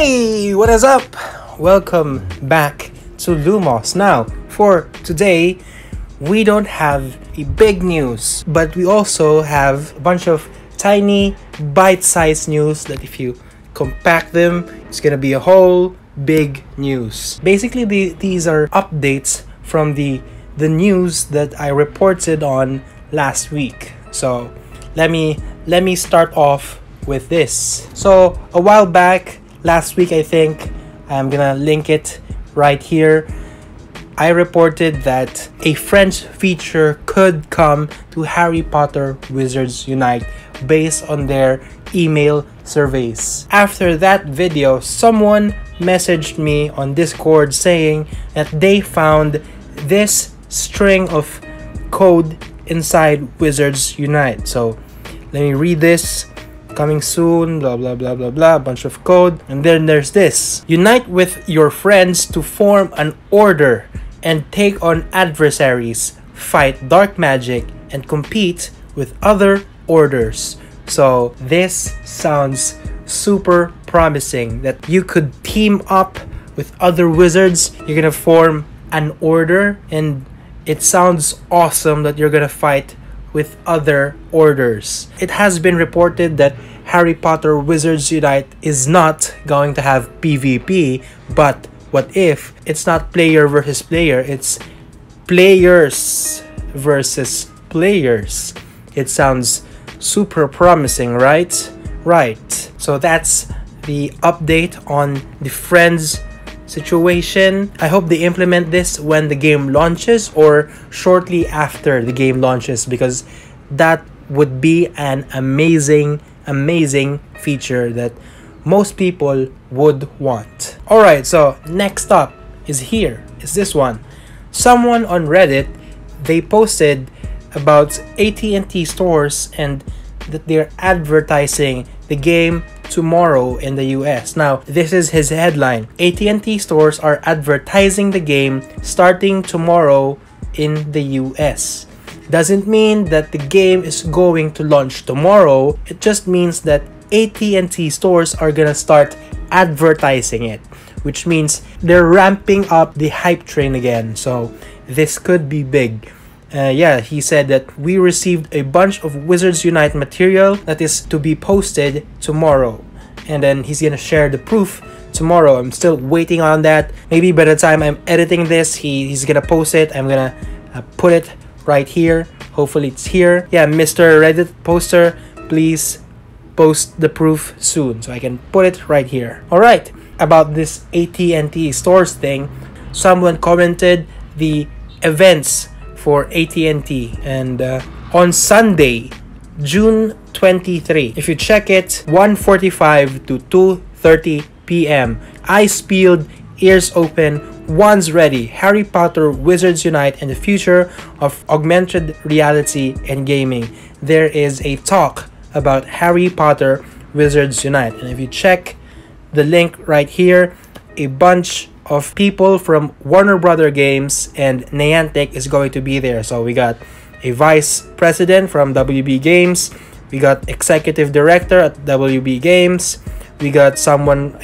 Hey, what is up? Welcome back to Lumos. Now, for today, we don't have a big news, but we also have a bunch of tiny, bite-sized news that if you compact them, it's gonna be a whole big news. Basically, these are updates from the news that I reported on last week. So let me start off with this. So a while back, last week I think, I'm gonna link it right here, I reported that a French feature could come to Harry Potter Wizards Unite based on their email surveys. After that video, someone messaged me on Discord saying that they found this string of code inside Wizards Unite. So let me read this. Coming soon, blah blah blah blah blah, bunch of code. And then there's this: unite with your friends to form an order and take on adversaries, fight dark magic, and compete with other orders. So this sounds super promising, that you could team up with other wizards, you're gonna form an order, and it sounds awesome that you're gonna fight with other orders. It has been reported that Harry Potter Wizards Unite is not going to have PvP, but what if it's not player versus player, it's players versus players? It sounds super promising, right? Right. So that's the update on the Friends situation. I hope they implement this when the game launches or shortly after the game launches, because that would be an amazing feature that most people would want. Alright, so next up is this one. Someone on Reddit, they posted about AT&T stores and that they're advertising the game tomorrow in the US. Now, this is his headline: AT&T stores are advertising the game starting tomorrow in the US. Doesn't mean that the game is going to launch tomorrow. It just means that AT&T stores are gonna start advertising it, which means they're ramping up the hype train again. So this could be big. Yeah, he said that we received a bunch of Wizards Unite material that is to be posted tomorrow, and then he's gonna share the proof tomorrow. I'm still waiting on that. Maybe by the time I'm editing this, he's gonna post it. I'm gonna put it right here. Hopefully it's here. Yeah, Mr. Reddit poster, please post the proof soon so I can put it right here. Alright, about this AT&T stores thing, someone commented the events for AT&T, and on Sunday, June 23, if you check it, 1:45 to 2:30 p.m. eyes peeled, ears open, wands ready. Harry Potter Wizards Unite and the future of augmented reality and gaming. There is a talk about Harry Potter Wizards Unite, and if you check the link right here, a bunch of people from Warner Brother Games and Niantic is going to be there. So we got a vice president from WB Games, we got executive director at WB Games, we got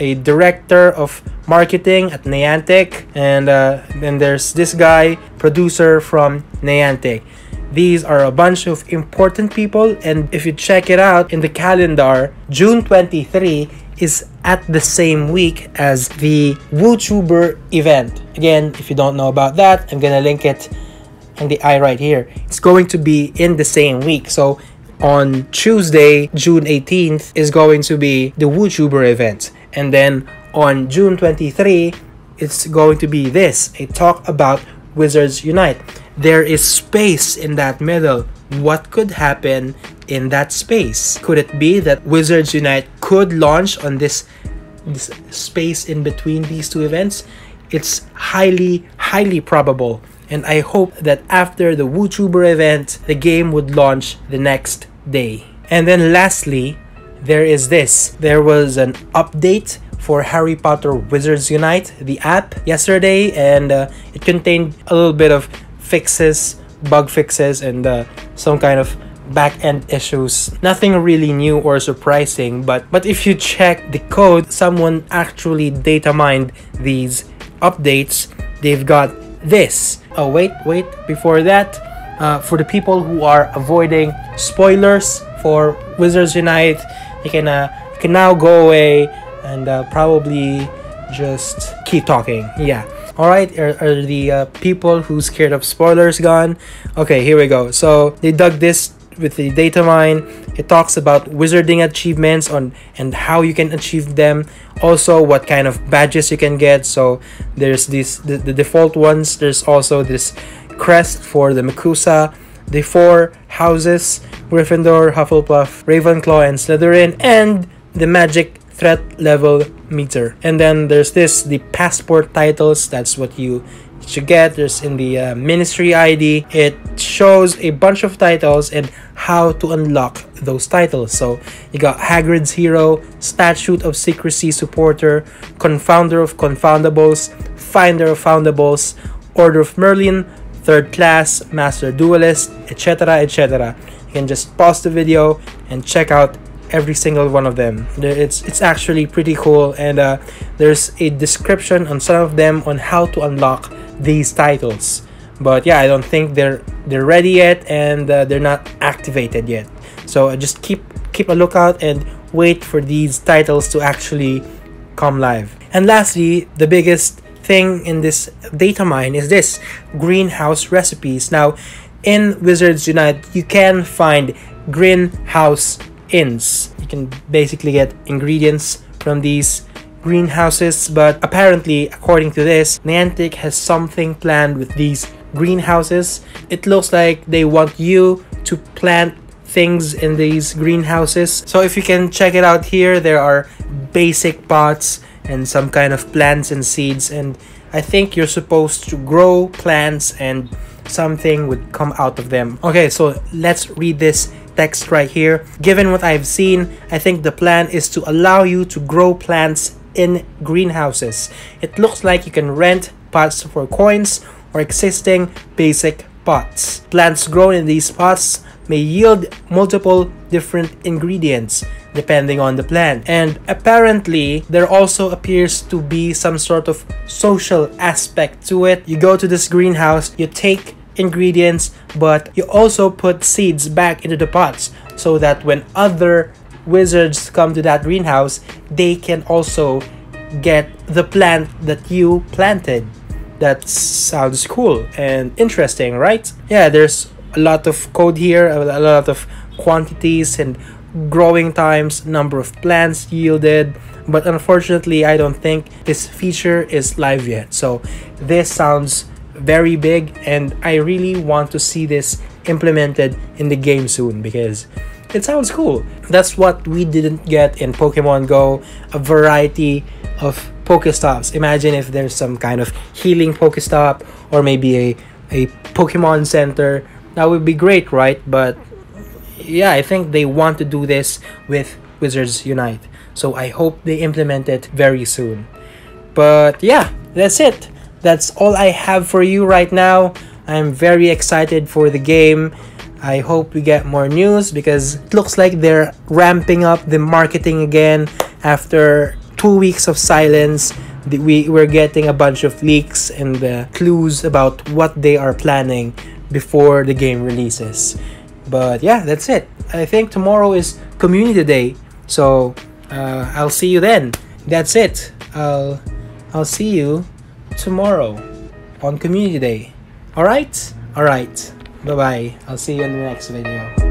a director of marketing at Niantic, and then there's this guy, producer from Niantic. These are a bunch of important people, and if you check it out in the calendar, June 23 is at the same week as the WUtuber event. Again, if you don't know about that, I'm gonna link it in the eye right here. It's going to be in the same week. So on Tuesday, June 18th, is going to be the WUtuber event, and then on June 23, it's going to be a talk about Wizards Unite. There is space in that middle. What could happen in that space? Could it be that Wizards Unite could launch on this space in between these two events? It's highly probable, and I hope that after the WUtuber event, the game would launch the next day. And then lastly, there is this. There was an update for Harry Potter Wizards Unite, the app, yesterday, and it contained a little bit of bug fixes, and some kind of back-end issues. Nothing really new or surprising, but if you check the code, someone actually data mined these updates. They've got this. Oh, wait, before that, for the people who are avoiding spoilers for Wizards Unite, you can now go away and probably just keep talking. Yeah. Alright, are the people who scared of spoilers gone? Okay, here we go. So they dug this with the data mine. It talks about wizarding achievements and how you can achieve them. Also, what kind of badges you can get. So there's the default ones. There's also this crest for the Makusa, the 4 houses, Gryffindor, Hufflepuff, Ravenclaw, and Slytherin, and the magic threat level meter. And then there's the passport titles. That's what you should get. There's in the ministry ID. It shows a bunch of titles and how to unlock those titles. So you got Hagrid's Hero, Statute of Secrecy Supporter, Confounder of Confoundables, Finder of Foundables, Order of Merlin, Third Class, Master Duelist, etc., etc. You can just pause the video and check out every single one of them. It's actually pretty cool, and there's a description on some of them on how to unlock these titles. But yeah, I don't think they're ready yet, and they're not activated yet. So just keep a lookout and wait for these titles to actually come live. And lastly, the biggest thing in this data mine is this greenhouse recipes. Now, in Wizards Unite, you can find greenhouse inns. You can basically get ingredients from these greenhouses, but apparently, according to this, Niantic has something planned with these greenhouses. It looks like they want you to plant things in these greenhouses. So if you can check it out here, there are basic pots and some kind of plants and seeds, and I think you're supposed to grow plants and something would come out of them. Okay, so let's read this text right here. Given what I've seen, I think the plan is to allow you to grow plants in greenhouses. It looks like you can rent pots for coins or existing basic pots. Plants grown in these pots may yield multiple different ingredients depending on the plant. And apparently, there also appears to be some sort of social aspect to it. You go to this greenhouse, you take ingredients, but you also put seeds back into the pots so that when other wizards come to that greenhouse, they can also get the plant that you planted. That sounds cool and interesting, right? Yeah, there's a lot of code here, a lot of quantities and growing times, number of plants yielded, but unfortunately I don't think this feature is live yet. So this sounds very big, and I really want to see this implemented in the game soon because it sounds cool. That's what we didn't get in Pokemon Go, a variety of Pokestops. Imagine if there's some kind of healing Pokestop or maybe a Pokemon Center. That would be great, right? But yeah, I think they want to do this with Wizards Unite. So I hope they implement it very soon. But yeah, that's it. That's all I have for you right now. I'm very excited for the game. I hope we get more news because it looks like they're ramping up the marketing again. After 2 weeks of silence, we're getting a bunch of leaks and clues about what they are planning before the game releases. But yeah, that's it. I think tomorrow is Community Day, so I'll see you then. That's it. I'll see you tomorrow on Community Day. Alright? Alright. Bye-bye. I'll see you in the next video.